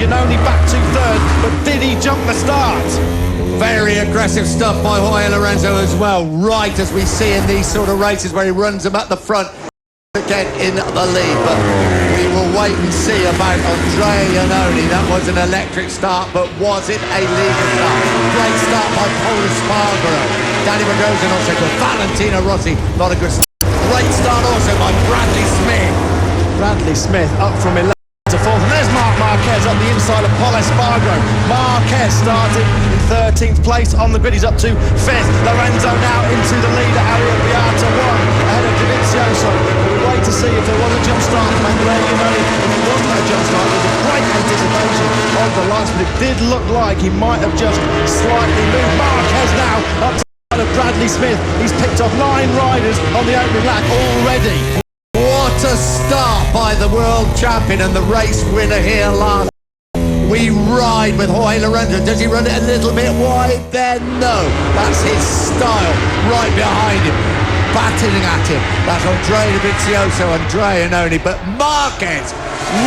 Giannone back to third, but did he jump the start? Very aggressive stuff by Jorge Lorenzo as well, right as we see in these sort of races where he runs them at the front to get in the lead. But we will wait and see about Andrea Giannone. That was an electric start, but was it a legal start? Great start by Paul Espargaro. Danny Ragozin also good. Valentino Rossi, not a good start. Great start also by Bradley Smith. Bradley Smith up from 11 to 4th, and there's Marc Marquez up the inside of Paul Espargaro. Marquez started in 13th place on the grid, he's up to 5th. Lorenzo now into the leader, Ariel Beata 1 ahead of Dovizioso. We'll wait to see if there was a jump start from Andrea Giannone. If it wasn't a jump start, there was a great anticipation of the lights, but it did look like he might have just slightly moved. Marquez now up to of Bradley Smith. He's picked off 9 riders on the opening lap already. What a start by the world champion and the race winner here last. We ride with Jorge Lorenzo. Does he run it a little bit wide there? No. That's his style. Right behind him. Batting at him. That's Andrea Dovizioso, Andrea Giannone. But Marquez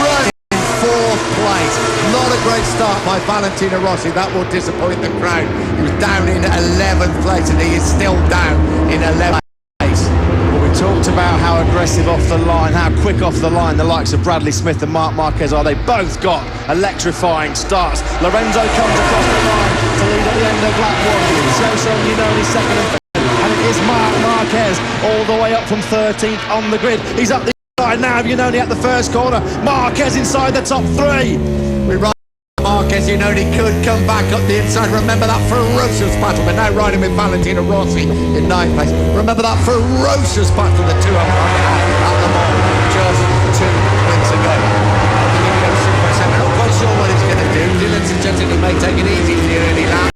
running in 4th place. Not a great start by Valentino Rossi. That will disappoint the crowd. He was down in 11th place and he is still down in 11th place. Well, we talked about how aggressive off the line, how quick off the line the likes of Bradley Smith and Marc Marquez are. They both got electrifying starts. Lorenzo comes across the line to lead at the end of lap 1. Dovizioso and Giannone second and third. And it is Marc Marquez all the way up from 13th on the grid. He's up the inside now of Giannone at the first corner. Marquez inside the top 3. We ride Marquez, Giannone could come back up the inside. Remember that ferocious battle, but now riding with Valentino Rossi in 9th place. Remember that ferocious battle the two of them had at the mall just 2 weeks ago. I'm not quite sure what he's going to do. Dylan suggested he may take it easy for the early lap.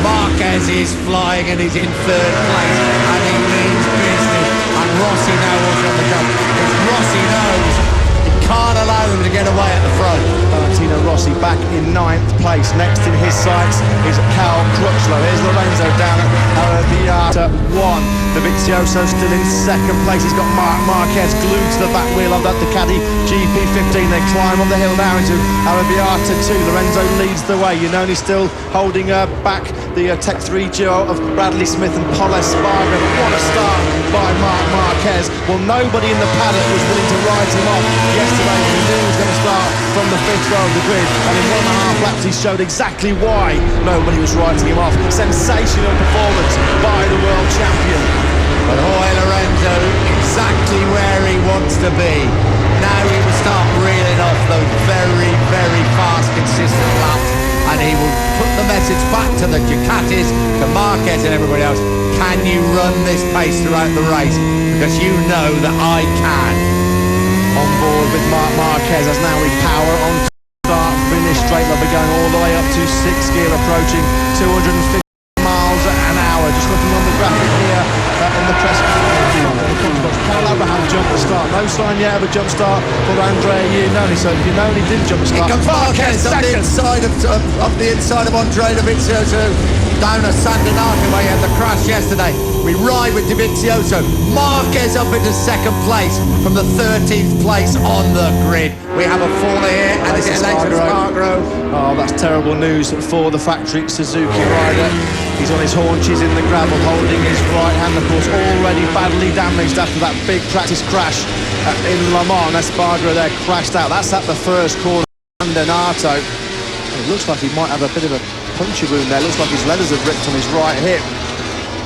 Marquez is flying and he's in 3rd place, and he means business. And Rossi now also on the jump. If Rossi knows, can't allow them to get away at the front. Valentino Rossi back in 9th place. Next in his sights is Cal Crutchlow. Here's Lorenzo down at Arabiata 1. Dovizioso still in 2nd place. He's got Marc Marquez glued to the back wheel of that Ducati GP15. They climb on the hill now into Arabiata 2. Lorenzo leads the way. Giannone still holding back the Tech 3 duo of Bradley Smith and Paul Espargaro. What a start by Marc Marquez. Well, nobody in the paddock was willing to ride him off yesterday. He knew he was going to start from the 5th row of the grid, and in 1.5 laps he showed exactly why nobody was writing him off. Sensational performance by the world champion. But Jorge Lorenzo exactly where he wants to be. Now he will start reeling off those very, very fast, consistent laps, and he will put the message back to the Ducatis, to Marquez and everybody else. Can you run this pace throughout the race? Because you know that I can. On board with Marc Marquez as now we power on start finish straight. They'll be going all the way up to 6th gear, approaching 250 miles an hour. Just looking on the graphic here in the press conference, Carl Abraham jumped the start. No sign yet of a jump start for Andrea Giannone. So Giannone did jump the start. Marquez up the inside of Andrea Dovizioso down a San Donato where he had the crash yesterday. We ride with Dovizioso. Marquez up into 2nd place from the 13th place on the grid. We have a faller here, and it's Espargaro. Oh, that's terrible news for the factory Suzuki rider. He's on his haunches in the gravel, holding his right hand, of course, already badly damaged after that big practice crash in Le Mans. Espargaro there crashed out. That's at the first corner. San Donato. It looks like he might have a bit of a puncture wound there. Looks like his leathers have ripped on his right hip.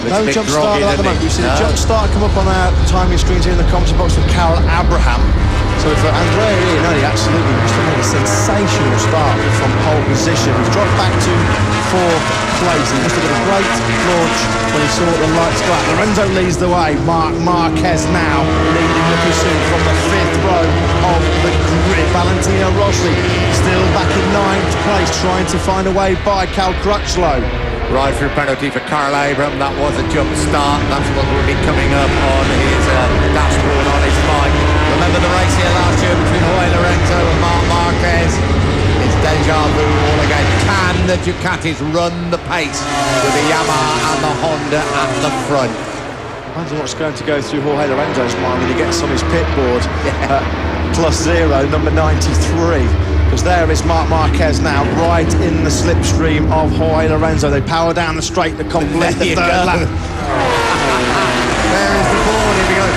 No jump start at the moment. We've seen a jump start come up on our timing screens here in the commentary box with Carl Abraham. So for Andrea Giannone, absolutely must have made a sensational start from pole position. He's dropped back to 4th place. He must have got a great launch when he saw the lights go out. Lorenzo leads the way. Marc Marquez now leading the pursuit from the 5th row of the grid. Valentino Rossi still back in 9th place, trying to find a way by Cal Crutchlow. Right through penalty for Carl Abraham. That was a jump start. That's what will be coming up on his dashboard on his bike. Remember the race here last year between Jorge Lorenzo and Marc Marquez? It's deja vu all again. Can the Ducatis run the pace with the Yamaha and the Honda at the front? I wonder what's going to go through Jorge Lorenzo's mind when he gets on his pit board. +0, number 93. because there is Marc Marquez now, right in the slipstream of Jorge Lorenzo. They power down the straight to complete the third lap. There is the board. Here we go.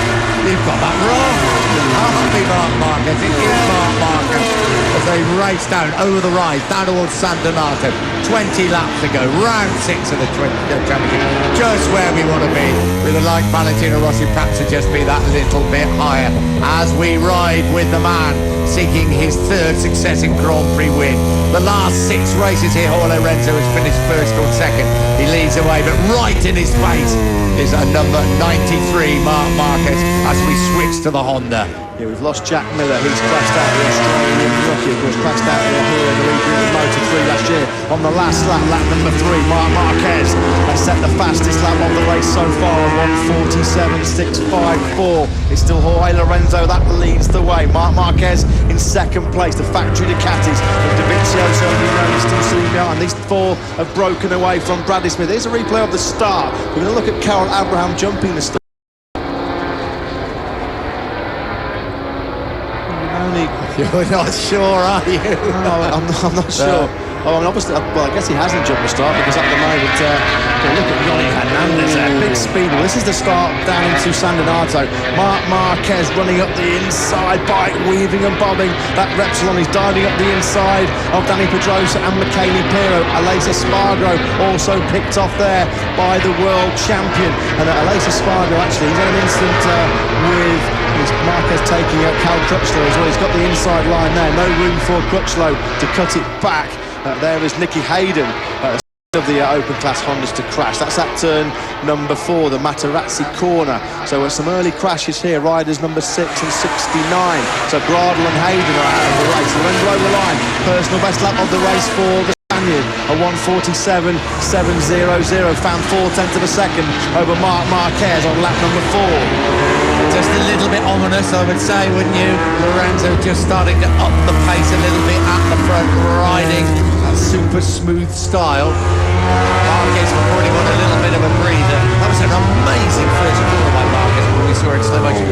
You've got that wrong. Can't be Marc Marquez. It is Marc Marquez. As they race down over the rise, down towards San Donato. 20 laps to go. Round 6 of the championship. Just where we want to be. We would like Valentino Rossi perhaps to just be that little bit higher as we ride with the man seeking his third successive Grand Prix win. The last 6 races here, Jorge Lorenzo has finished first or second. He leads away, but right in his face is a number 93, Marc Marquez, as we switch to the Honda. Yeah, we've lost Jack Miller. He's crashed out the Australian rookie, of course, crashed out here in the league with Moter 3 last year. On the last lap, lap number 3, Marc Marquez has set the fastest lap of the race so far, 1:47.654. It's still Jorge Lorenzo that leads the way. Marc Marquez in second place. The factory Ducatis of Dovizioso and Nunez still sitting behind. These 4 have broken away from Bradley Smith. Here's a replay of the start. We're going to look at Carol Abraham jumping the start. You're not sure, are you? No, I'm not sure. Oh, I mean, obviously, well, I guess he hasn't jumped the start because at the moment, look at Ronnie Hernandez there, big speed. Well, this is the start down into San Donato. Marc Marquez running up the inside, bike weaving and bobbing. That Repsol he's diving up the inside of Dani Pedrosa and Michele Pirro. Aleix Espargaro also picked off there by the world champion. And Aleix Espargaro, actually, he's had an incident with Marquez taking out Cal Crutchlow as well. He's got the inside line there, no room for Crutchlow to cut it back. There is Nicky Hayden of the open class Hondas to crash. That's at turn number 4, the Materazzi corner. So some early crashes here. Riders number 6 and 69. So Bradl and Hayden are out of the race. Lorenzo over the line. Personal best lap of the race for the Spaniard, a 1:47.700. Found 4/10 of a second over Marc Marquez on lap number 4. Just a little bit ominous, I would say, wouldn't you? Lorenzo just starting to up the pace a little bit at the front, riding that super smooth style. Marquez probably want a little bit of a breather. That was an amazing first corner by Marquez when we saw it slow motion.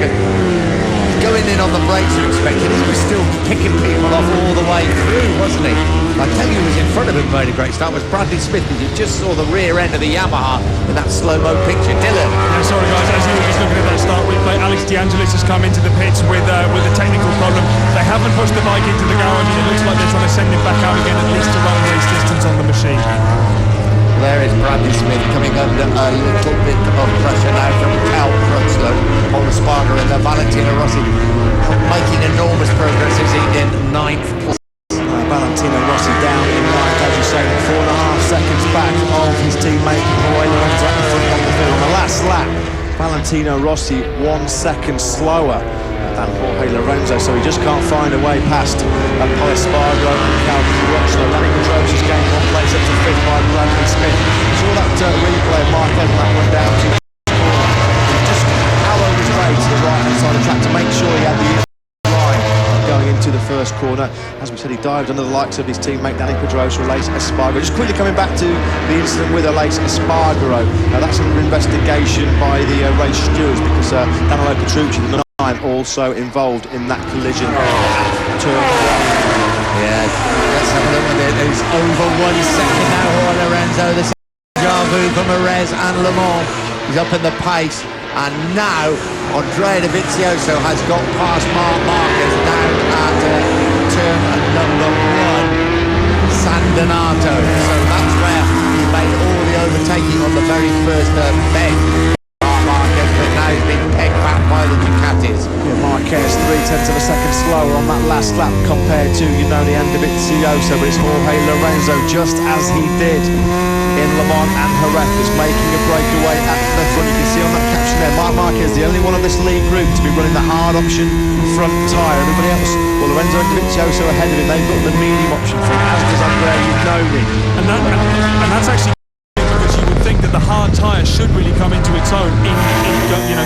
Going in on the brakes you expected, he was still picking people off all the way through, wasn't he? I tell you who was in front of him made a great start was Bradley Smith, because you just saw the rear end of the Yamaha in that slow-mo picture. Dylan. Yeah, sorry guys, as you were just looking at that start replay, Alex De Angelis has come into the pits with a technical problem. They haven't pushed the bike into the garage, and it looks like they're trying to send him back out again, at least to run race distance on the machine. There is Bradley Smith coming under a little bit of pressure now from Cal Crutchlow on the Sparta, and Valentino Rossi making enormous progress as he in 9th place. Valentino Rossi down in 9th, as you say, 4.5 seconds back of his teammate Jorge Lorenzo at the front of the field. On the last lap, Valentino Rossi 1 second slower than Jorge Lorenzo, so he just can't find a way past Paul Espargaro and Cal Crutchlow. Dani Pedrosa's gained 1 place up to 5th by Bradley Smith. You saw that replay of Marquez and that one down to just hour his way to the right-hand side of the track to make sure he had the line going into the first corner. As we said, he dived under the likes of his teammate Dani Pedrosa, Aleix Espargaro. Just quickly coming back to the incident with Aleix Espargaro. Now that's under investigation by the race stewards, because Danilo Petrucci, the 9, also involved in that collision at turn 1. Yeah, let's have a look at it. It's over 1 second now, Jorge Lorenzo. This is deja vu for Perez and Le Mans. He's up in the pace, and now Andrea Dovizioso has got past Marc Marquez down at turn number 1, San Donato. So that's where he made all the overtaking on the very first bend. Marc Marquez, but now he's been pegged back by the Ducatis. Yeah, Marquez 0.3 of a second slower on that last lap compared to Iannone and Dovizioso, but it's Jorge Lorenzo, just as he did in Le Mans and Jerez, is making a breakaway at the front. You can see on that caption there, Marc Marquez, the only one of this league group to be running the hard option front tyre. Everybody else, well, Lorenzo and Dovizioso ahead of him, they've got the medium option front, as does Andrea Iannone. And that's actually because you would think that the hard tyre should really come into its own in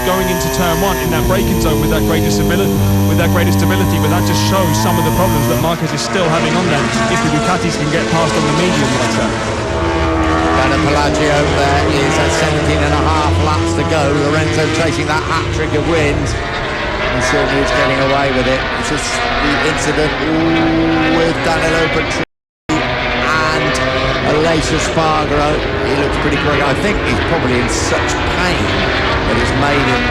going into turn 1 in that braking zone with that greater stability, but that just shows some of the problems that Marquez is still having on there if the Ducatis can get past on the medium like that. Dana Pelagio there is at 17.5 laps to go. Lorenzo chasing that hat-trick of wins. I'm sure he was getting away with it. It's just the incident with Danilo Petrucci and Aleix Espargaro. He looks pretty quick. I think he's probably in such pain that it's made him,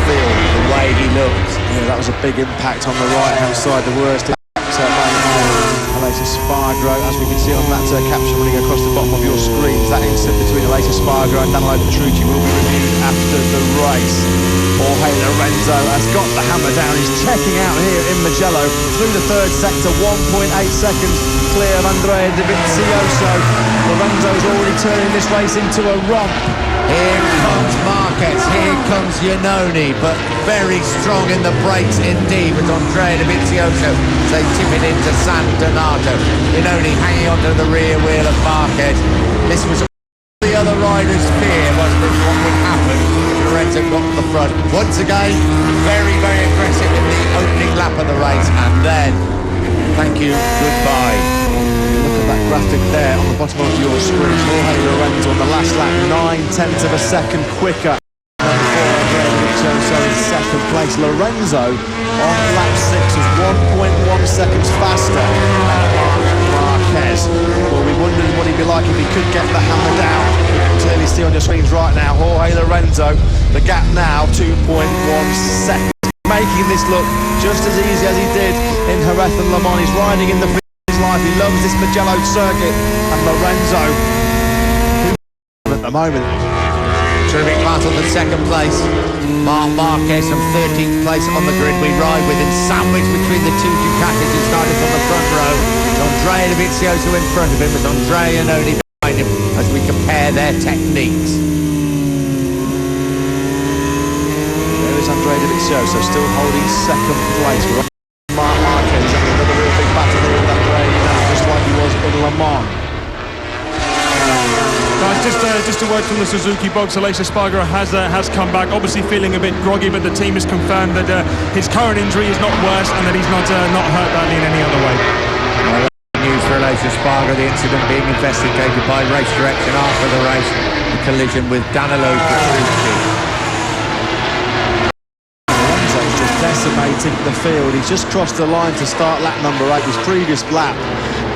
feel the way he looks. Yeah, that was a big impact on the right-hand side, the worst impact. Aleix Espargaro, as we can see on that caption running across the bottom of your screens, that incident between Aleix Espargaro and Danilo Petrucci will be reviewed after the race. Jorge Lorenzo has got the hammer down. He's checking out here in Mugello through the third sector, 1.8 seconds clear of Andrea Dovizioso. Lorenzo's already turning this race into a romp. Here comes Marquez, here comes Iannone, but very strong in the brakes indeed with Andrea Dovizioso. They tip it into San Donato. Iannone hanging onto the rear wheel of Marquez. This was the other riders' fear, wasn't it, what would happen if Lorenzo got to the front. Once again, very, very aggressive in the opening lap of the race, and then, thank you, goodbye. Look at that graphic there on the bottom of your screen. Jorge Lorenzo on the last lap, 9/10 of a second quicker. So in second place. Lorenzo on lap 6 was 1.1 seconds faster than Marquez. Well, we wondered what he'd be like if he could get the hammer down. You can clearly see on your screens right now, Jorge Lorenzo, the gap now 2.1 seconds, making this look just as easy as he did in Jerez and Le Mans. He's riding in the field of his life. He loves this Mugello circuit, and Lorenzo, at the moment, terrific battle for second place. Marc Marquez from 13th place on the grid. We ride within sandwiched between the two Ducatis who started from the front row. It's Andrea Dovizioso in front of him, with Andrea Iannone behind him as we compare their techniques. There is Andrea Dovizioso still holding second place. Marc Marquez is having another real big battle here with Andrea Iannone, just like he was in Le Mans. Guys, just a word from the Suzuki box. Aleix Espargaro has come back, obviously feeling a bit groggy, but the team has confirmed that his current injury is not worse and that he's not hurt badly in any other way. News for Aleix Espargaro, the incident being investigated by race direction after the race, the collision with Danilo Petrucci. Lorenzo's just decimating the field. He's just crossed the line to start lap number 8, his previous lap.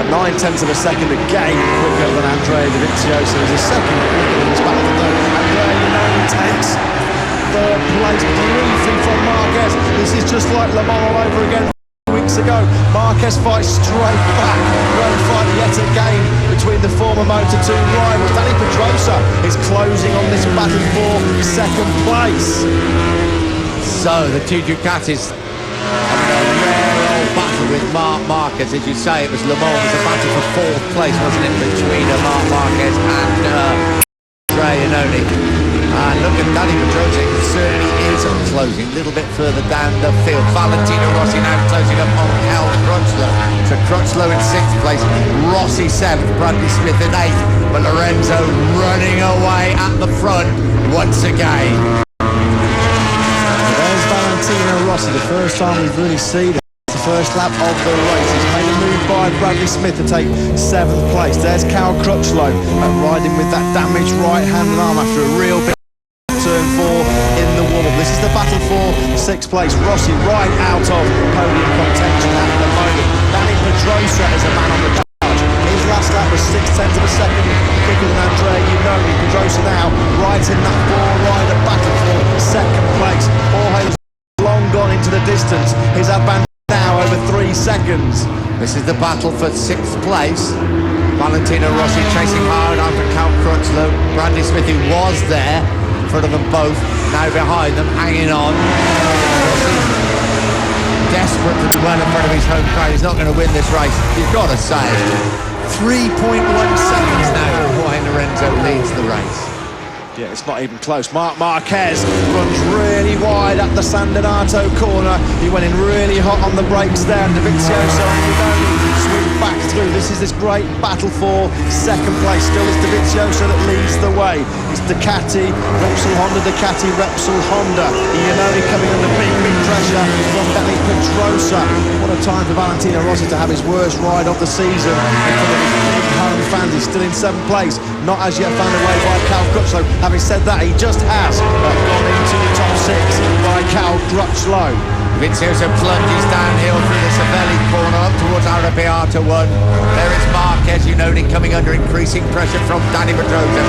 At 9/10 of a second again quicker than Andrea Dovizioso. He's a second quicker than this battle. Andrea Iannone takes third place briefly from Marquez. This is just like Le Mans all over again weeks ago. Marquez fights straight back. Road fight yet again between the former Moter2 rivals. Dani Pedrosa is closing on this battle for second place. So the two Ducatis having a rare old battle with Marc Marquez. As you say, it was Le Mans. It was a battle for fourth place, wasn't it, between Marc Marquez and Andrea Iannone. And look at Dani Pedrosa, it certainly is closing a little bit further down the field. Valentino Rossi now closing up on Cal Crutchlow. So Crutchlow in 6th place, Rossi 7th, Bradley Smith in 8th, but Lorenzo running away at the front once again. There's Valentino Rossi, the first time we've really seen it. The first lap of the race. He's made a move by Bradley Smith to take 7th place. There's Cal Crutchlow riding with that damaged right-hand arm after a real big turn 4 in the warm-up. This is the battle for 6th place. Rossi right out of podium contention at the moment. Dani Pedrosa is a man on the charge. His last lap was 6/10 of a second quicker than Andrea Iannone. Pedrosa now right in that 4-rider battle for 2nd place. Jorge long gone into the distance. His advantage now over 3 seconds. This is the battle for 6th place. Valentino Rossi chasing hard after Cal Crutchlow. Bradley Smith, who was there in front of them both, now behind them, hanging on. Rossi, desperate to dwell in front of his home crowd. He's not going to win this race, you've got to say. 3.1 seconds now before Lorenzo leads the race. Yeah, it's not even close. Marc Marquez runs really wide at the San Donato corner. He went in really hot on the brakes there, and Dovizioso and Iannone swing back through. this is this great battle for second place. Still it's Dovizioso that leads the way. It's Ducati, Repsol Honda, Ducati, Repsol Honda. Iannone coming under big pressure from Dani Pedrosa. What a time for Valentino Rossi to have his worst ride of the season in front of his big home fans. He's still in 7th place, not as yet found away by Cal Crutchlow. Having said that, he just has gone into the top 6 by Cal Crutchlow. Dovizioso plunges downhill through the Savelli corner up towards Arrabbiata 1. There is Marquez, coming under increasing pressure from Dani Pedrosa.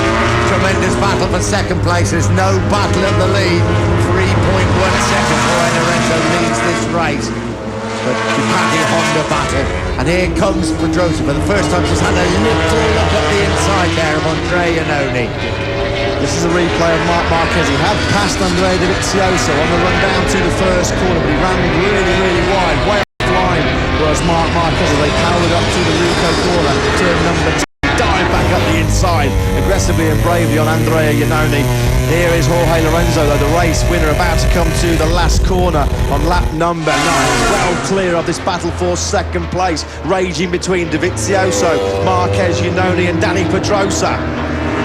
Tremendous battle for second place. There's no battle of the lead. 3.1 seconds for Lorenzo leads this race. But Ducati Honda battle. And here comes Pedrosa for the first time. Just had a little look at the inside there of Andrea Iannone. This is a replay of Marc Marquez. He had passed Andrea Dovizioso on the run down to the first corner, but he ran really wide, way off the line. Whereas Marc Marquez, as they powered up to the Rico corner, turn number 2, dive back up the inside, aggressively and bravely on Andrea Iannone. Here is Jorge Lorenzo, though, the race winner, about to come to the last corner on lap number 9. Well clear of this battle for second place, raging between Dovizioso, Marquez, Iannone and Dani Pedrosa.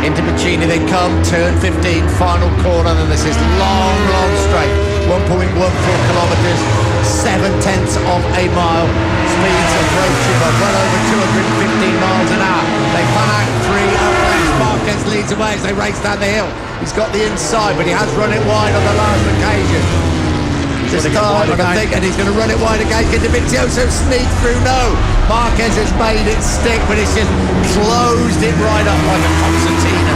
Into Pacini they come, turn 15, final corner, and this is long straight, 1.14 kilometres, 7/10 of a mile, speeds approaching well over 215 miles an hour. They fan out 3 uprace. Marquez leads away as they race down the hill. He's got the inside, but he has run it wide on the last occasion. This time, and I'm thinking he's going to run it wide again. Can Dovizioso sneak through? No. Marquez has made it stick, but it's just closed it right up like a concertina.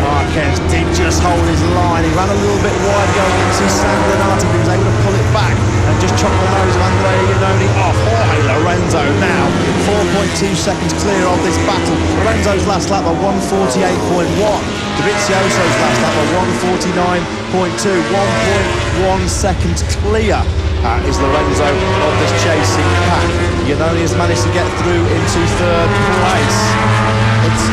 Marquez did just hold his line. He ran a little bit wide going into San Donato, but he was able to pull it back and just chop the nose of Andrea Iannone off. Jorge Lorenzo now 4.2 seconds clear of this battle. Lorenzo's last lap at 1:48.1. Dovizioso's last lap at 1:49.2. 1.1 seconds clear is Lorenzo of this chasing pack. Iannone has managed to get through into 3rd place. It's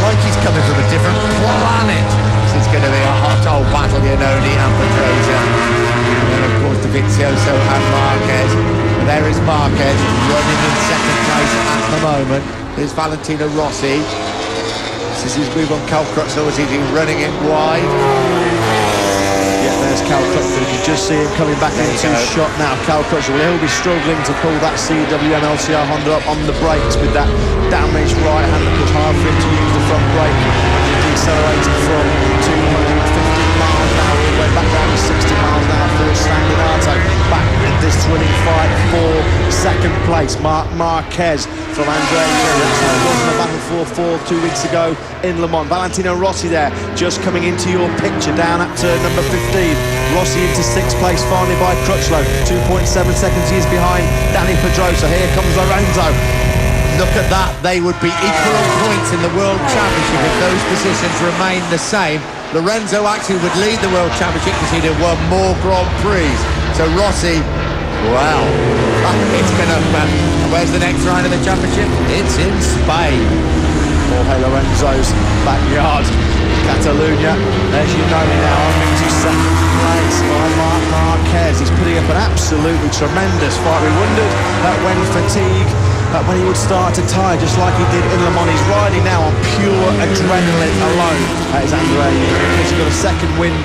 like he's coming from a different planet. This is going to be a hot old battle, Iannone and Pedrosa. And then, of course, Dovizioso and Marquez. And there is Marquez running in 2nd place at the moment. There's Valentino Rossi. This is his move on Cal Crutchlow as he's running it wide. Yeah, there's Cal Crutchlow. You can just see him coming back into shot now. Cal Crutchlow, he'll be struggling to pull that CWM LCR Honda up on the brakes with that damaged right hand. It was hard for him to use the front brake. He decelerated from 215 miles an hour all the way back down to 60 miles an hour for San Donato. Back in this thrilling fight for second place. Marc Marquez from Andrea Iannone. That's how it was in the battle for 2 weeks ago in Le Mans. Valentino Rossi there, just coming into your picture down at turn number 15. Rossi into 6th place finally by Crutchlow. 2.7 seconds he is behind Dani Pedrosa. Here comes Lorenzo. Look at that, they would be equal on points in the World Championship if those positions remain the same. Lorenzo actually would lead the World Championship because he'd have won more Grand Prix. So Rossi, well, it's going to... where's the next round of the championship? It's in Spain. Jorge Lorenzo's backyard, Catalonia. As you know now, into 2nd place by Marc Marquez. He's putting up an absolutely tremendous fight. We wondered when fatigue, when he would start to tire, just like he did in Le Mans. He's riding now on pure adrenaline alone. That is Andrea Iannone. He's got a second wind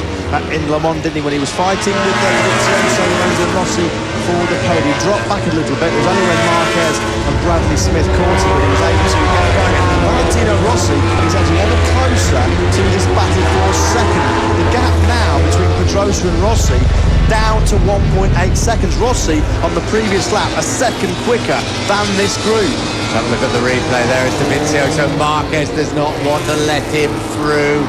in Le Mans, didn't he, when he was fighting with Dovizioso, Lorenzo Rossi for the podium. He dropped back a little bit. It was only when Marquez and Bradley Smith caught him that he was able to get going. Valentino Rossi is actually ever closer to this battle for second. The gap now between Pedrosa and Rossi down to 1.8 seconds. Rossi on the previous lap a second quicker than this group. Have a look at the replay. There is Dovizioso. Marquez does not want to let him through.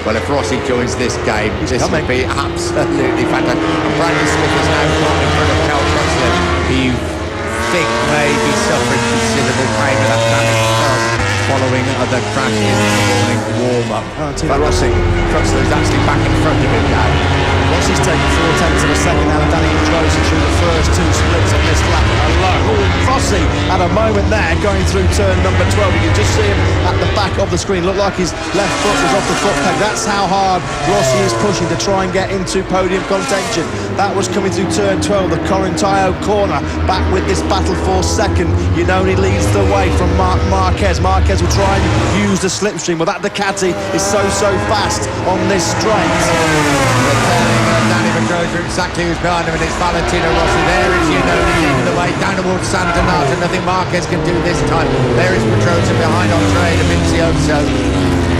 Well, if Rossi joins this game, this would be absolutely fantastic. And Bradley Smith is now caught in front of Cal Crutchlow, who you think may be suffering considerable pain with that damage following the crash in the morning warm-up. But Rossi, Crutchlow is actually back in front of him now. Rossi's taken 4/10 of a second now, and Danny Pedrosa through the first two splits on this lap alone. Rossi had a moment there going through turn number 12. You can just see him at the back of the screen. Looked like his left foot was off the foot peg. That's how hard Rossi is pushing to try and get into podium contention. That was coming through turn 12, the Corintaio corner. Back with this battle for second. Iannone leads the way from Marquez. Marquez will try and use the slipstream. Well, that Ducati is so fast on this straight. Danny Pedrosa exactly who's behind him, and it's Valentino Rossi. There is Iannone leading the way down towards Santa Nata. Nothing Marquez can do this time. There is Pedrosa behind Andrea Dovizioso.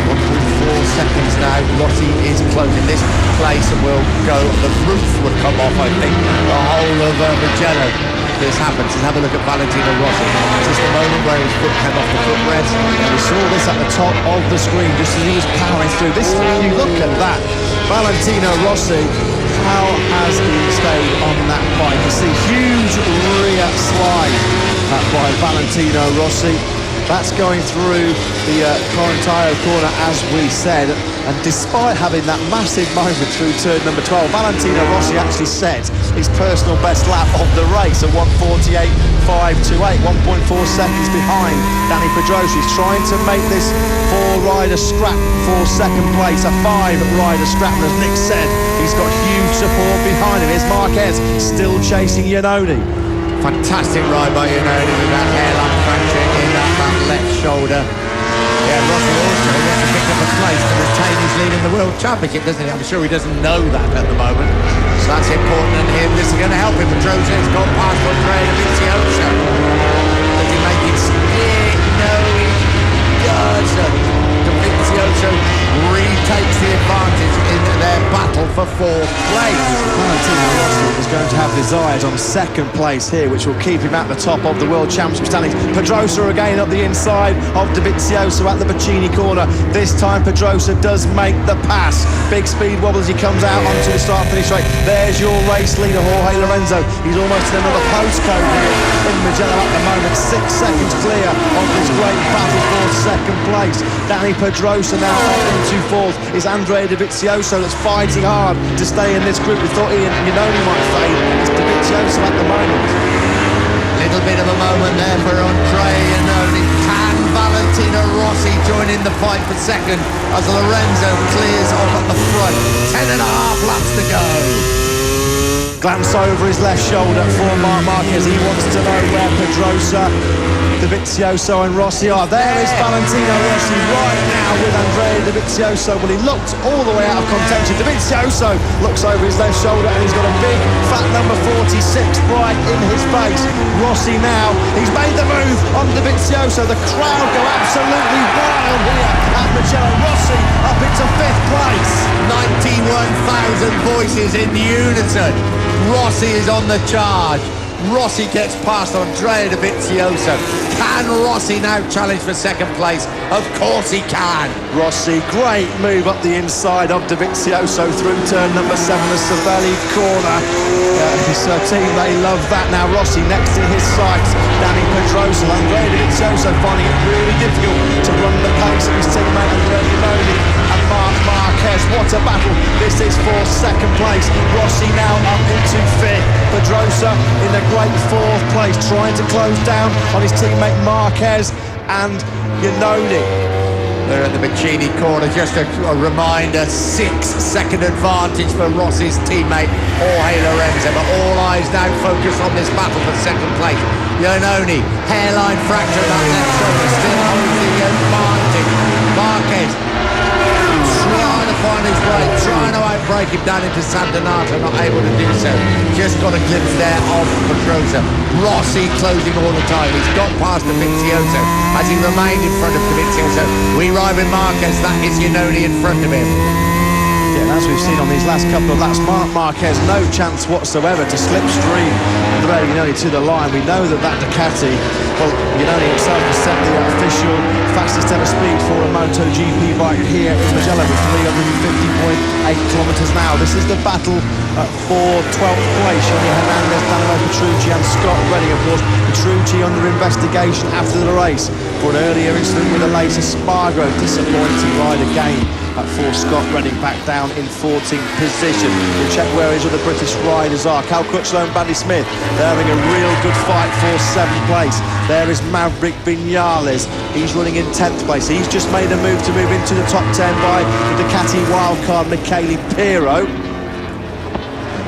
1.4 seconds now. Rossi is closing this place and will go. The roof will come off, I think. The whole of Mugello. This happens, and have a look at Valentino Rossi. Just the moment where his foot came off the footrest. Yeah, we saw this at the top of the screen just as he was powering through. This, you look at that, Valentino Rossi, how has he stayed on that bike? You see huge rear slide by Valentino Rossi. That's going through the Corintaio corner, as we said, and despite having that massive moment through turn number 12, Valentino Rossi actually set his personal best lap of the race at 1:48.528, 1.4 seconds behind Danny Pedrosa. He's trying to make this four-rider scrap for second place, a five-rider scrap, and as Nick said, he's got huge support behind him. Here's Marquez still chasing Iannone. Fantastic ride by Iannone with that hairline fracture in that left shoulder. Yeah, Rossi also wants to pick up a place to retain his lead in the World Championship, doesn't he? I'm sure he doesn't know that at the moment. So that's important, and this is going to help him. Pedrosa has gone past Andrea Dovizioso. Does he make it split? No, he doesn't. Dovizioso retakes the advantage in their battle for fourth place. Valentino Rossi is going to have desires on second place here, which will keep him at the top of the World Championship standings. Pedrosa again up the inside of Dovizioso at the Bacini corner. This time Pedrosa does make the pass. Big speed wobble as he comes out onto the start-finish straight. There's your race leader, Jorge Lorenzo. He's almost in another postcode here in Mugello at the moment. 6 seconds clear of this great battle for second place. Danny Pedrosa now up into fourth. Is Andrea Dovizioso that's fighting hard to stay in this group. We thought Iannone might fade. It's Dovizioso at the moment. Little bit of a moment there for Andrea Iannone. Can Valentino Rossi join in the fight for second as Lorenzo clears off at the front? 10.5 laps to go. Glance over his left shoulder for Marc Marquez. He wants to know where Pedrosa, Dovizioso and Rossi are. There is Valentino Rossi right now with Andrea Dovizioso. Well, he looked all the way out of contention. Dovizioso looks over his left shoulder and he's got a big fat number 46 right in his face. Rossi now, he's made the move on Dovizioso. The crowd go absolutely wild here at Mugello. Rossi up into fifth place. 91,000 voices in unison. Rossi is on the charge. Rossi gets past Andrea Dovizioso. Can Rossi now challenge for second place? Of course he can. Rossi, great move up the inside of Dovizioso through turn number 7, the Cervelli corner. His team, they love that. Now Rossi next in his sights. Danny Pedrosa, Andrea Dovizioso finding it really difficult to run the pace of his teammate Andrea Iannone and Marc Marquez. What a battle this is for second place. Rossi now up into fifth. Pedrosa in a great fourth place, trying to close down on his teammate Marquez and Iannone. They're at the Bacini corner. Just a reminder, 6-second advantage for Rossi's teammate Jorge Lorenzo. But all eyes now focus on this battle for second place. Iannone, hairline fracture in that left shoulder, still holds the advantage. Marquez trying to find his way, trying to outbreak him down into Santa Nata, not able to do so. Just got a glimpse there of Pedrosa. Rossi closing all the time. He's got past Dovizioso as he remained in front of Dovizioso. We ride with Marquez, that is Iannone in front of him. Yeah, and as we've seen on these last couple of laps, Marc Marquez no chance whatsoever to slipstream Andrea Iannone to the line. We know that Ducati, well, Iannone himself has set the official fastest ever speed for a Moter GP bike here in Mugello with 350.8 kilometres an hour. This is the battle for 12th place. Johnny Hernandez, Danilo Petrucci and Scott Redding. Of course, Petrucci under investigation after the race for an earlier incident with a later Spargo. Disappointing ride again for Scott Redding, back down in 14th position. We'll check where his other British riders are. Cal Crutchlow and Bradley Smith, they're having a real good fight for 7th place. There is Maverick Viñales, he's running in 10th place. He's just made a move to move into the top 10 by the Ducati wildcard Michele Pirro.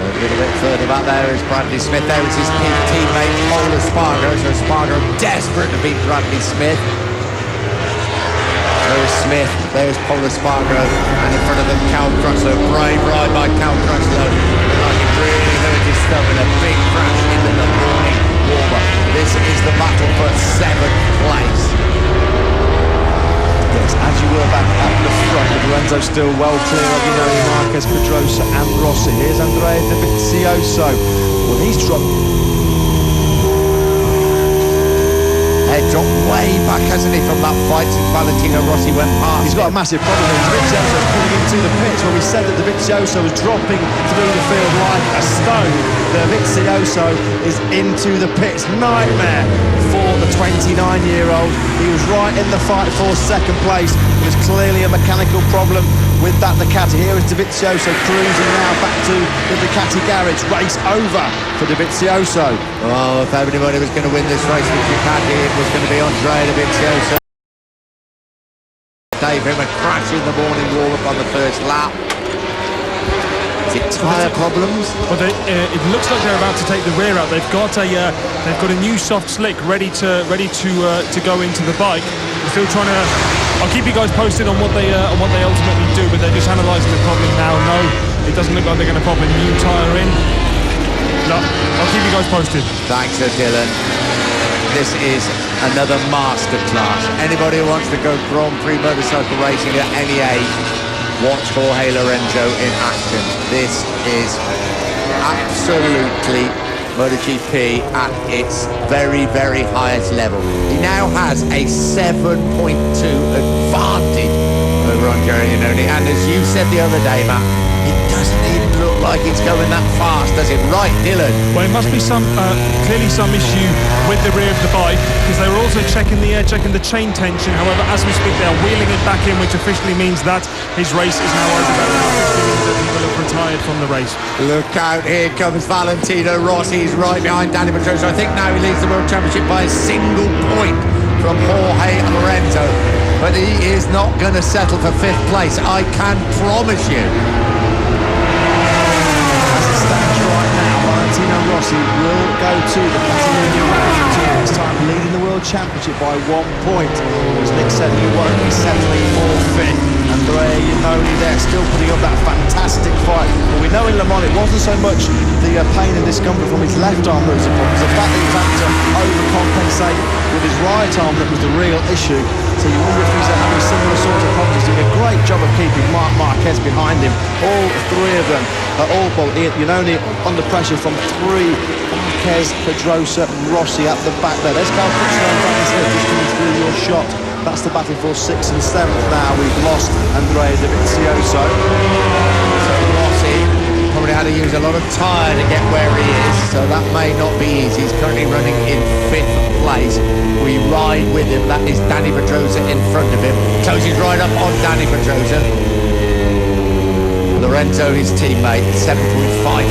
A little bit further back there is Bradley Smith. There is his teammate Paul Espargaro. So Espargaro desperate to beat Bradley Smith. There's Smith, there's Paul Espargaro, and in front of them Cal Crutchlow. Brave ride by Cal Crutchlow. Like it really hurt his stomach in a big crash into the morning warmer. This is the battle for 7th place. Yes, as you were back at the front, with Lorenzo still well clear of, you know, Marquez, Pedrosa and Rossi. Here's Andrea Dovizioso. Well, he's dropped. Head dropped way back, hasn't he, from that fight since Valentino Rossi went past. He's got a massive problem here. Dovizioso pulling into the pits. Well, we said that Dovizioso was dropping through the field like a stone. Dovizioso is into the pits. Nightmare for the 29-year-old. He was right in the fight for 2nd place. It was clearly a mechanical problem with that Ducati. Here is Dovizioso cruising now back to the Ducati garage. Race over for Dovizioso. Oh, if anybody was going to win this race with Ducati, it was going to be Andrea Dovizioso. Gave him a crash in the morning warm-up on the first lap. Is it tyre problems? Well, it looks like they're about to take the rear out. They've got a new soft slick ready to go into the bike. We're still trying to. I'll keep you guys posted on what they ultimately do, but they're just analysing the problem now. No, it doesn't look like they're going to pop a new tyre in. No, I'll keep you guys posted. Thanks, Dylan. This is another masterclass. Anybody who wants to go Grand Prix motorcycle racing at any age, watch Jorge Lorenzo in action. This is absolutely MotoGP at its very, very highest level. He now has a 7.2 advantage over Andrea Iannone, and as you said the other day, Matt, it doesn't even look like it's going that fast, does it? Right, Dylan? Well, it must be clearly some issue with the rear of the bike, because they were also checking the chain tension. However, as we speak, they are wheeling it back in, which officially means that his race is now over. That now officially means that he will have retired from the race. Look out, here comes Valentino Rossi. He's right behind Danny Pedrosa. I think now he leads the World Championship by a single point from Jorge Lorenzo. But he is not going to settle for 5th place, I can promise you. As it stands right now, Valentino Rossi will go to the Catalonia Marathon Tour, this time leading the World Championship by 1 point. As Nick said, he won't be settling for 5th. Andrea Iannone there, still putting up that fantastic fight. But we know in Le Mans it wasn't so much the pain and discomfort from his left arm that was the problem. It was the fact that he had to overcompensate with his right arm that was the real issue. So you wonder if he's having similar sorts of problems. He's doing a great job of keeping Marc Marquez behind him. All 3 of them are all, well, Iannone under pressure from 3. Marquez, Pedrosa, Rossi at the back there. There's Cal Crutchlow and Bradley Smith just coming through your shot. That's the battle for 6th and 7th now. We've lost Andrea Dovizioso. So Rossi probably had to use a lot of tyre to get where he is, so that may not be easy. He's currently running in 5th place. We ride with him. That is Danny Pedrosa in front of him. Closes right up on Danny Pedrosa. Lorenzo, his teammate, 7.5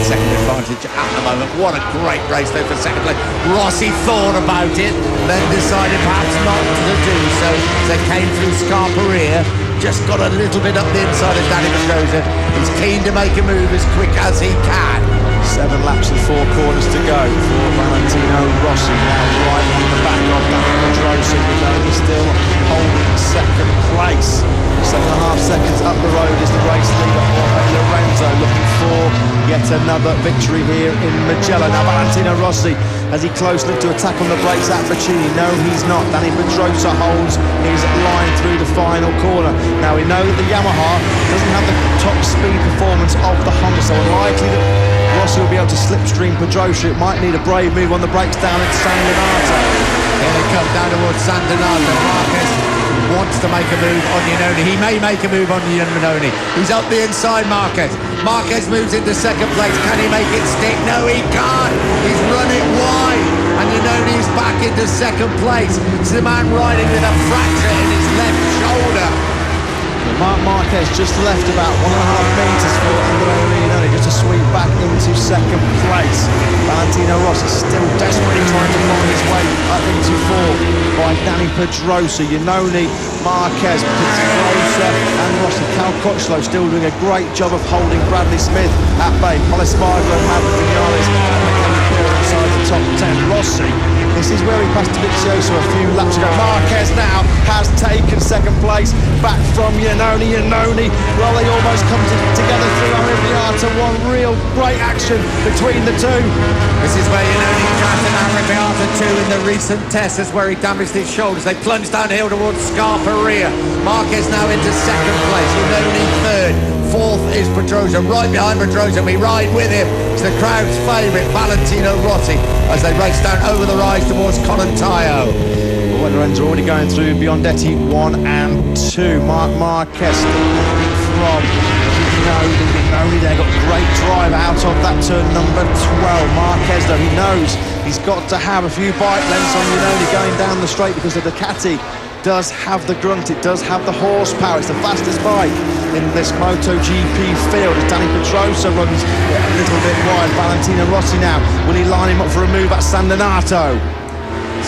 second advantage at the moment. What a great race though for 2nd place. Rossi thought about it, then decided perhaps not to do so. So came through Scarperia, just got a little bit up the inside of Danny Pedrosa. He's keen to make a move as quick as he can. 7 laps and 4 corners to go for Valentino Rossi. Now right on the back of Danny Pedrosa. He's still holding 2nd place. 7.5 seconds up the road is the race leader Jorge Lorenzo, looking for yet another victory here in Mugello. Now Valentino Rossi, has he close enough to attack on the brakes at Bacini? No, he's not. Danny Pedrosa holds his line through the final corner. Now we know that the Yamaha doesn't have the top speed performance of the Honda, so unlikely that Rossi will be able to slipstream Pedrosa. It might need a brave move on the brakes down at San Donato. Here they come down towards San Donato. Marquez wants to make a move on Iannone. He may make a move on Iannone. He's up the inside, Marquez. Marquez moves into 2nd place. Can he make it stick? No, he can't. He's running wide. And Iannone is back into 2nd place. It's the man riding with a fracture in his left shoulder. Marc Marquez just left about 1.5 metres for Andrea Leonardi, just to sweep back into second place. Valentino Rossi still desperately trying to find his way up into fourth by Danny Pedrosa, Iannone, Marquez, Pedrosa and Rossi. Cal Crutchlow still doing a great job of holding Bradley Smith at bay. Polispardo, Maverick Vinales and McKenna Clear inside the top 10. Rossi, this is where he passed Dovizioso a few laps ago. Marquez now has taken second place back from Iannone. Well, they almost come together through Arrabbiata. One real great action between the two. This is where Iannone crashed in Arrabbiata 2 in the recent test. That's where he damaged his shoulders. They plunged downhill towards Scarperia. Marquez now into second place. Iannone third. Fourth is Pedrosa. Right behind Pedrosa, we ride with him. It's the crowd's favourite, Valentino Rossi, as they race down over the rise towards Colontaio. Lorenzo already going through Biondetti 1 and 2. Marc Marquez from Iannone there, got great drive out of that turn number 12. Marquez though, he knows he's got to have a few bike lengths on Iannone going down the straight, because the Ducati does have the grunt, it does have the horsepower, it's the fastest bike in this Moto GP field as Danny Pedrosa runs a little bit wide. Valentino Rossi now, will he line him up for a move at San Donato?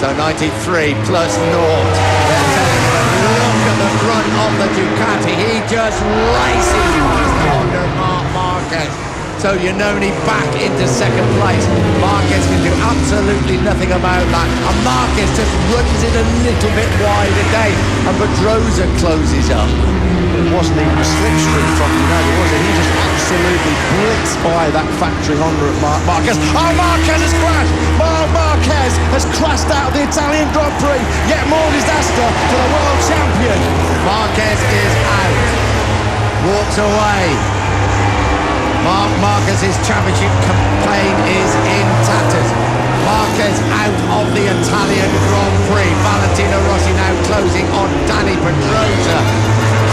So 93 plus naught. They're telling him, look at the front of the Ducati. He just races past the Honda Marc Marquez. So Iannone back into second place. Marquez can do absolutely nothing about that. And Marquez just runs it a little bit wide again. And Pedrosa closes up. It wasn't even a slipstream from Iannone, was it? He just absolutely blitzed by that factory Honda at Marquez. Oh, Marquez has crashed! Marquez has crashed out of the Italian Grand Prix. Yet more disaster for the world champion. Marquez is out. Walks away. Marquez's championship campaign is in tatters. Marquez out of the Italian Grand Prix. Valentino Rossi now closing on Danny Pedrosa.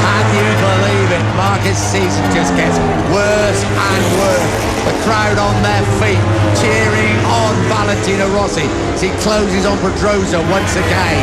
Can you believe it? Marquez's season just gets worse and worse. The crowd on their feet cheering on Valentino Rossi as he closes on Pedrosa once again.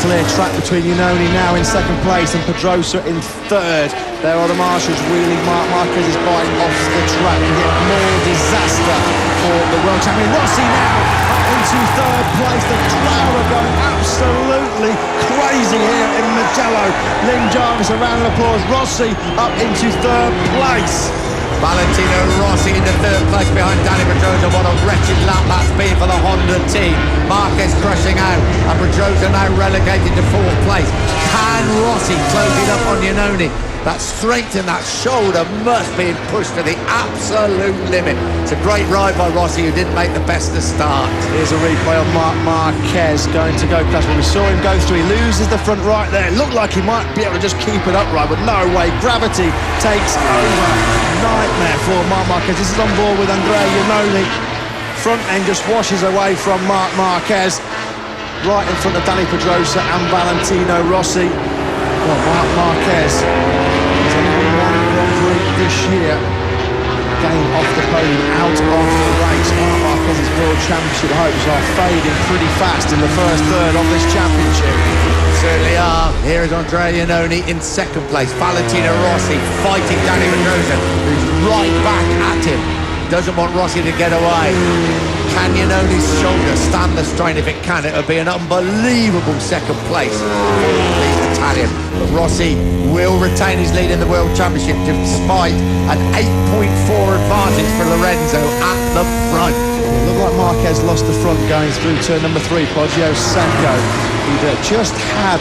Clear track between Iannone now in second place and Pedrosa in third. There are the marshals wheeling Marquez's bike off the track, and yet more disaster for the world champion. Rossi now up into third place. The crowd are going absolutely crazy here in Mugello. Lynn Jarvis, a round of applause. Rossi up into third place. Valentino Rossi into third place behind Danny Pedrosa. What a wretched lap that's been for the Honda team. Marquez crushing out and Pedrosa now relegated to fourth place. Can Rossi close it up on Iannone? That strength in that shoulder must be pushed to the absolute limit. It's a great ride by Rossi, who didn't make the best of start. Here's a replay of Marc Marquez going to go past. When we saw him go through, he loses the front right there. It looked like he might be able to just keep it upright, but no way. Gravity takes over. Nightmare for Marc Marquez. This is on board with Andrea Iannone. Front end just washes away from Marc Marquez. Right in front of Danny Pedrosa and Valentino Rossi. Well, Marc Marquez has only won one Grand Prix this year. Game off the podium, out of the race. Marc Marquez's World Championship hopes are fading pretty fast in the first third of this championship. Certainly are. Here is Andrea Iannone in second place. Valentino Rossi fighting Danny Pedrosa, who's right back at him. Doesn't want Rossi to get away. Can Iannone's shoulder stand the strain? If it can, it would be an unbelievable second place for the Italian. But Rossi will retain his lead in the World Championship despite an 8.4 advantage for Lorenzo at the front. It looked like Marquez lost the front going through turn number 3, Poggio Secco. He'd just had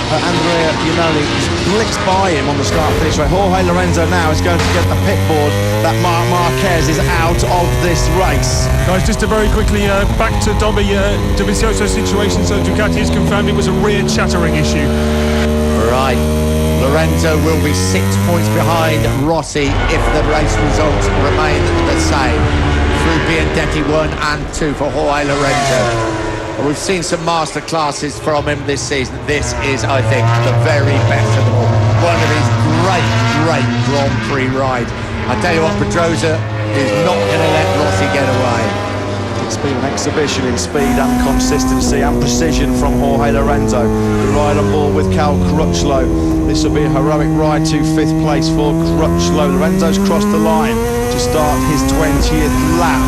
Andrea Iannone blitzed by him on the start-finish race. Jorge Lorenzo now is going to get the pit board that Marc Marquez is out of this race. Guys, just to very quickly back to Dovizioso's situation. So Ducati has confirmed it was a rear chattering issue. Right. Lorenzo will be 6 points behind Rossi if the race results remain the same. Through Biondetti 1 and 2 for Jorge Lorenzo. We've seen some master classes from him this season. This is, I think, the very best of them all. One of his great Grand Prix rides. I tell you what, Pedrosa is not going to let Rossi get away. It's been an exhibition in speed and consistency and precision from Jorge Lorenzo. The ride on board with Cal Crutchlow. This will be a heroic ride to 5th place for Crutchlow. Lorenzo's crossed the line to start his 20th lap.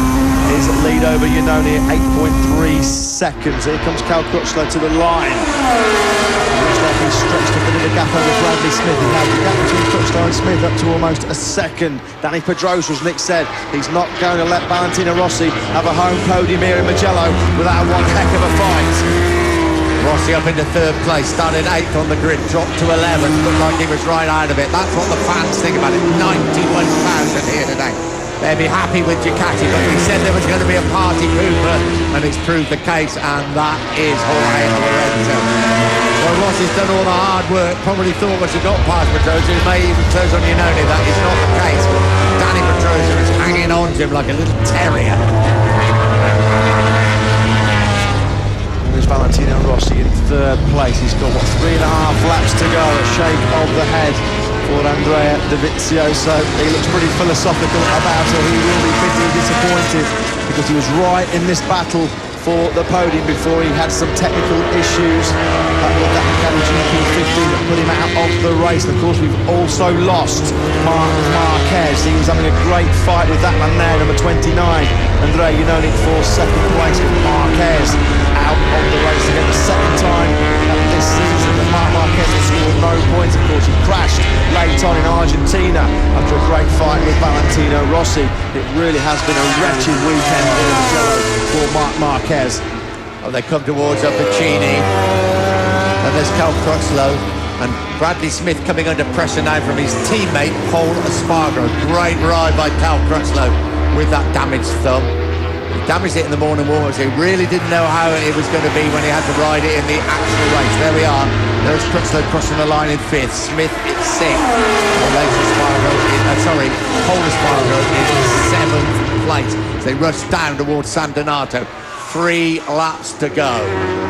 His lead over Iannone at 8.3 seconds. Here comes Cal Crutchlow to the line. Looks like he's stretched a bit of a gap over Bradley Smith. He has the gap between Crutchlow and Smith up to almost a second. Danny Pedrosa, as Nick said, he's not going to let Valentino Rossi have a home podium here in Mugello without one heck of a fight. Rossi up into 3rd place, started 8th on the grid, dropped to 11th, looked like he was right out of it. That's what the fans think about it. 91,000 here today. They'd be happy with Ducati, but we said there was going to be a party pooper, and it's proved the case, and that is Jorge Lorenzo. Well, Rossi's done all the hard work, probably thought once he got past Pedrosa, he may even close on Iannone. That is not the case. Danny Pedrosa is hanging on to him like a little terrier. There's Valentino Rossi in 3rd place. He's got, 3.5 laps to go. A shake of the head for Andrea Dovizioso. He looks pretty philosophical about it. He will be bitterly disappointed because he was right in this battle for the podium before he had some technical issues with that GP15 that put him out of the race. And of course, we've also lost Marc Marquez. He was having a great fight with that man there, number 29. Andrea Iannone for 2nd place, with Marquez out of the race again, the 2nd time this season that Marc Marquez has scored no points. Of course, he crashed late on in Argentina after a great fight with Valentino Rossi. It really has been a wretched weekend here in Mugello for Marc Marquez. Oh, they come towards Pacini, and there's Cal Crutchlow, and Bradley Smith coming under pressure now from his teammate Paul Espargaro. Great ride by Cal Crutchlow with that damaged thumb. He damaged it in the morning warm-ups. He really didn't know how it was going to be when he had to ride it in the actual race. There we are. There's Crutchlow crossing the line in 5th. Smith in 6th. Paul Espargaro in 7th place. So they rush down towards San Donato. 3 laps to go.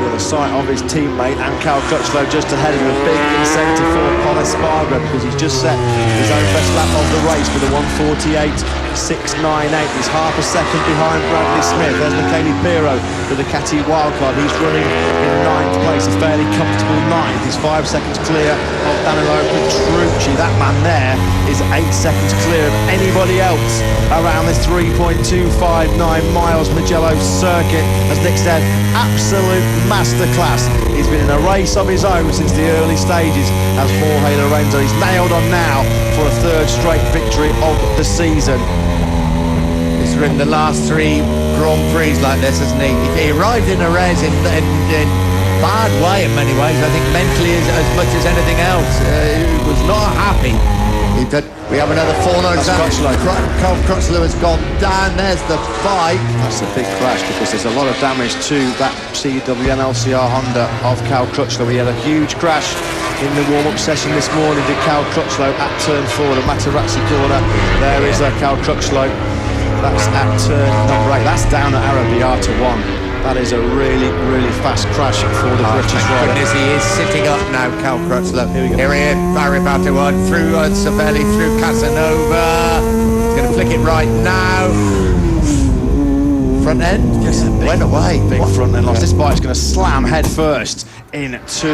With a sight of his teammate and Cal Crutchlow just ahead of him, a big incentive for Paul Espargaro because he's just set his own best lap of the race with a 1:48.698. He's half a second behind Bradley Smith. There's Michele Pirro, the Ducati wildcard. He's running in 9th place, a fairly comfortable 9th. He's 5 seconds clear of Danilo Petrucci. That man there is 8 seconds clear of anybody else around this 3.259 miles Mugello circuit. As Nick said, absolute masterclass. He's been in a race of his own since the early stages as Jorge Lorenzo. He's nailed on now for a 3rd straight victory of the season. He's ridden the last 3 Grand Prix like this, hasn't he? He arrived in a race in bad way in many ways. I think mentally as much as anything else. He was not happy. We have another fallout. Cal Crutchlow has gone down. There's the bike. That's a big crash because there's a lot of damage to that CWN LCR Honda of Cal Crutchlow. He had a huge crash in the warm-up session this morning, did Cal Crutchlow at turn 4, the Materazzi corner. There is Cal Crutchlow. That's at turn number 8. That's down at Arrabbiata 1. That is a really, really fast crash for the British rider. Goodness, he is sitting up now, Cal Crutchlow. Here he is, Arrabbiata 1, through Savelli, through Casanova. He's going to flick it right now. Front end just went away. Big front end loss. This bike's going to slam head first into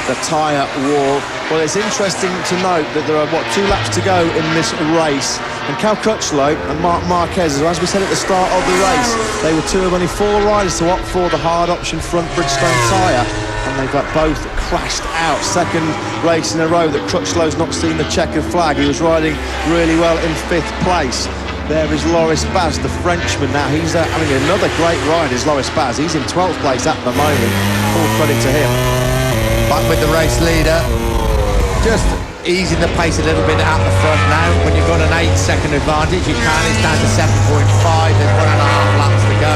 the tyre wall. Well, it's interesting to note that there are, 2 laps to go in this race. And Cal Crutchlow and Marc Marquez, as we said at the start of the race, they were 2 of only 4 riders to opt for the hard option front Bridgestone tyre. And they've both crashed out. 2nd race in a row that Crutchlow's not seen the checkered flag. He was riding really well in 5th place. There is Loris Baz, the Frenchman. Now he's having another great ride, is Loris Baz. He's in 12th place at the moment. Full credit to him. Back with the race leader. Just easing the pace a little bit at the front now. When you've got an 8-second advantage, you can. It's down to 7.5. There's 1.5 laps to go.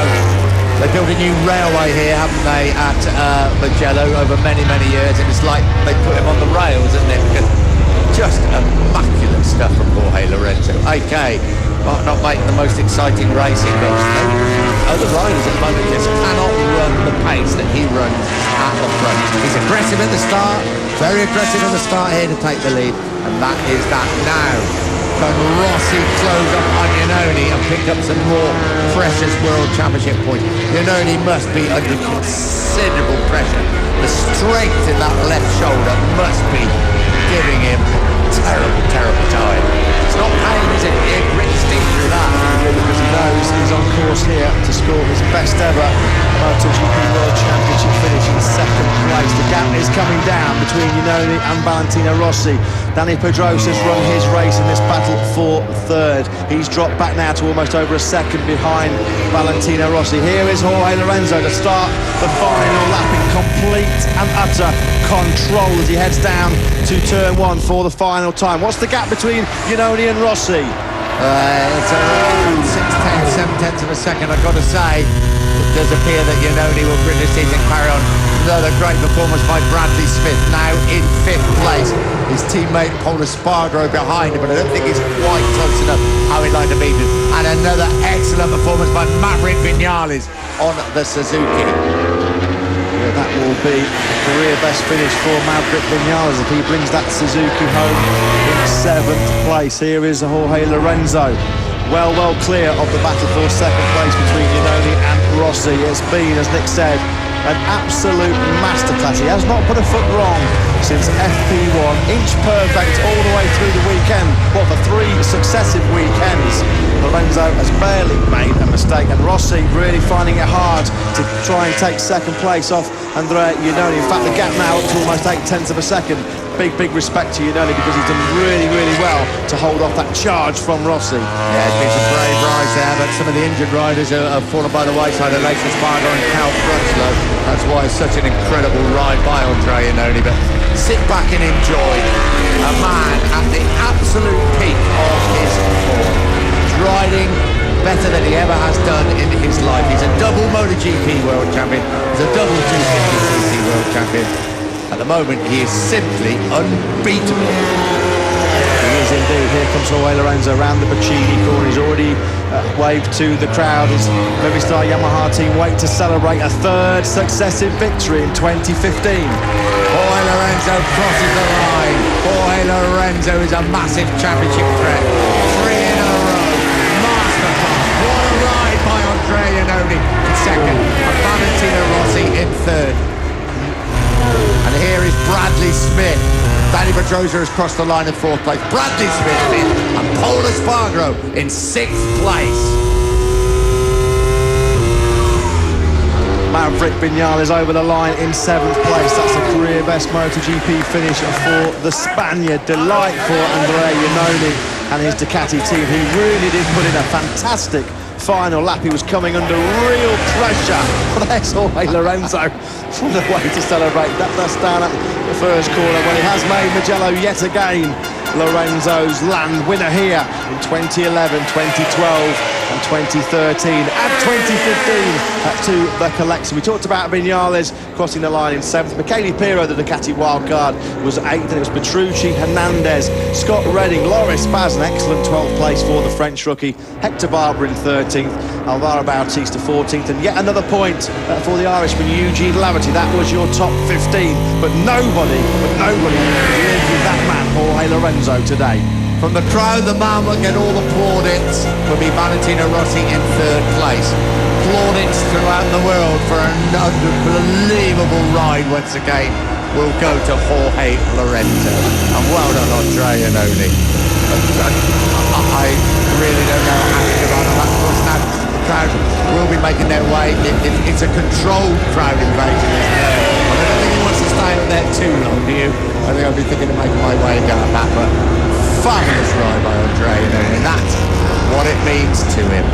They built a new railway here, haven't they, at Mugello over many, many years. And it's like they put him on the rails, isn't it? Because just immaculate stuff from Jorge Lorenzo. Okay. Not making the most exciting racing, but other riders at the moment just cannot run the pace that he runs at the front. He's aggressive at the start, very aggressive at the start here to take the lead, and that is that now. Can Rossi close up on Iannone and pick up some more precious World Championship points? Iannone must be under considerable pressure. The strength in that left shoulder must be giving him terrible, terrible time. It's not pain, is it? He grit steam through that. Because he knows he's on course here to score his best ever Moter GP World Championship finish in second place. The gap is coming down between Iannone and Valentino Rossi. Dani Pedrosa's run his race in this battle for third. He's dropped back now to almost over a second behind Valentino Rossi. Here is Jorge Lorenzo to start the final lap in complete and utter control as he heads down to turn one for the final time. What's the gap between Iannone and Rossi? It's around 7/10 of a second. I've got to say, it does appear that Iannone will grit his teeth and carry on. Another great performance by Bradley Smith, now in 5th place. His teammate Paul Espargaro behind him, but I don't think he's quite close enough how he'd like to beat him. And another excellent performance by Maverick Vinales on the Suzuki. Yeah, that will be a career best finish for Maverick Vinales if he brings that Suzuki home in 7th place. Here is Jorge Lorenzo. Well clear of the battle for second place between Iannone and Rossi. It's been, as Nick said, an absolute masterclass. He has not put a foot wrong since FP1, inch perfect all the way through the weekend. What, for 3 successive weekends? Lorenzo has barely made a mistake, and Rossi really finding it hard to try and take second place off Andrea Iannone. In fact, the gap now up to almost 8/10 of a second. Big respect to Iannone because he's done really well to hold off that charge from Rossi. Yeah, it's been some brave rides there, but some of the injured riders have fallen by the wayside. Alexis Espargaro and Cal Crutchlow. That's why it's such an incredible ride by Andrea Iannone. But sit back and enjoy a man at the absolute peak of his form. He's riding better than he ever has done in his life. He's a double Moter GP World Champion. He's a double 250cc World Champion. At the moment, he is simply unbeatable. He is indeed. Here comes Jorge Lorenzo around the Bacini corner. He's already waved to the crowd. His Movistar Yamaha team wait to celebrate a 3rd successive victory in 2015. Jorge Lorenzo crosses the line. Jorge Lorenzo is a massive championship threat. 3 in a row. Masterclass. What a ride by Andrea Iannone in second and Valentino Rossi in third. And here is Bradley Smith. Dani Pedrosa has crossed the line in 4th place. Bradley Smith 5th and Paul Espargaro in 6th place. Maverick Vinales over the line in 7th place. That's a career best MotoGP finish for the Spaniard. Delight for Andrea Iannone and his Ducati team. He really did put in a fantastic final lap. He was coming under real pressure. But there's Jorge Lorenzo from the way to celebrate. That's down at the first corner. Well, he has made Mugello yet again. Lorenzo's land winner here in 2011, 2012 and 2013 and 2015 to the collection. We talked about Vinales crossing the line in 7th. Michele Pirro, the Ducati wildcard, was 8th, and it was Petrucci, Hernandez, Scott Redding, Loris Baz, an excellent 12th place for the French rookie, Hector Barber in 13th, Alvaro Bautista 14th, and yet another point for the Irishman Eugene Laverty. That was your top 15, but nobody lived with that man, Jorge Lorenzo, today. From the crowd, the man will get all the plaudits will be Valentino Rossi in 3rd place. Plaudits throughout the world for an unbelievable ride once again will go to Jorge Lorenzo. And well done, Andrea Iannone. I really don't know how to get on that course now. The crowd will be making their way. It's a controlled crowd invasion, isn't it? I don't think he wants to stay up there too long, do you? I think I'll be thinking of making my way down that, but fabulous ride by Andrea Iannone, and that's what it means to him.